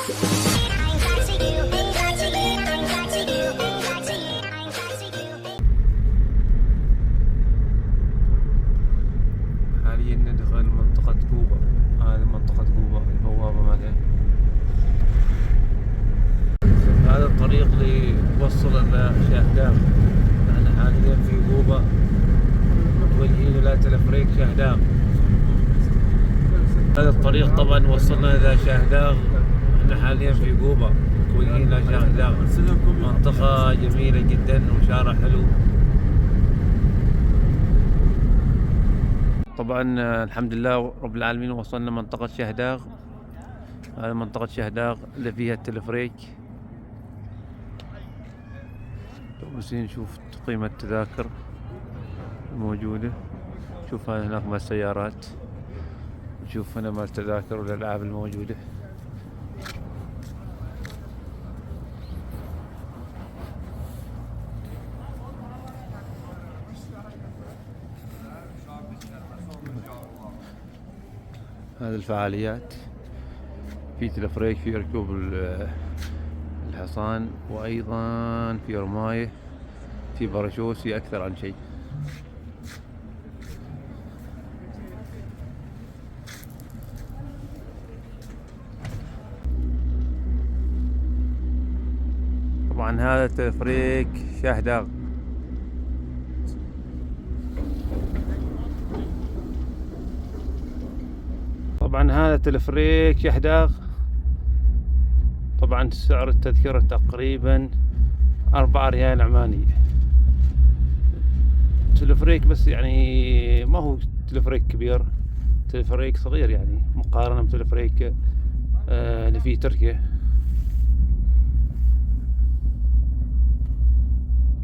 حاليا ندخل منطقة كوبا. هذه منطقة كوبا، البوابة مالها. هذا الطريق اللي يوصل إلى شاهدام. نحن حاليا في كوبا متوجهين إلى تلفريك شاهدام. هذا الطريق طبعا وصلنا إلى شاهدام. نحن حاليا في كوبا متوجهين إلى شاهدام، منطقة جميلة جدا وشارع حلو. طبعا الحمد لله رب العالمين وصلنا منطقة شهداغ. هذه منطقة شهداغ اللي فيها التلفريك. بس نشوف قيمة التذاكر الموجودة. شوف هناك مال السيارات، نشوف هنا مال التذاكر والألعاب الموجودة. هذه الفعاليات، في تلفريك، في ركوب الحصان، وأيضا في رماية، في باراشوت، في أكثر عن شيء. طبعا هذا تلفريك شاهداغ. طبعا هذا تلفريك شاهداغ. طبعا سعر التذكرة تقريبا 4 ريال عماني. تلفريك بس يعني ما هو تلفريك كبير، تلفريك صغير يعني مقارنة بتلفريك اللي في تركيا.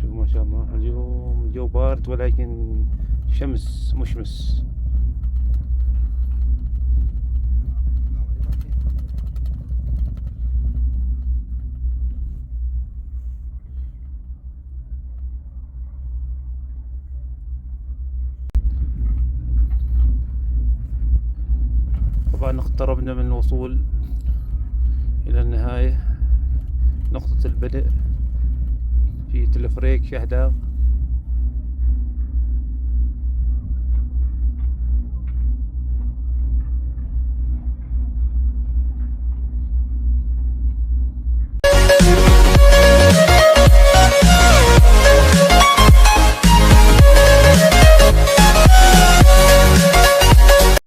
شوف ما شاء الله اليوم جو بارد ولكن شمس مشمس. طبعا اقتربنا من الوصول إلى النهاية، نقطة البدء في تلفريك شاهداغ.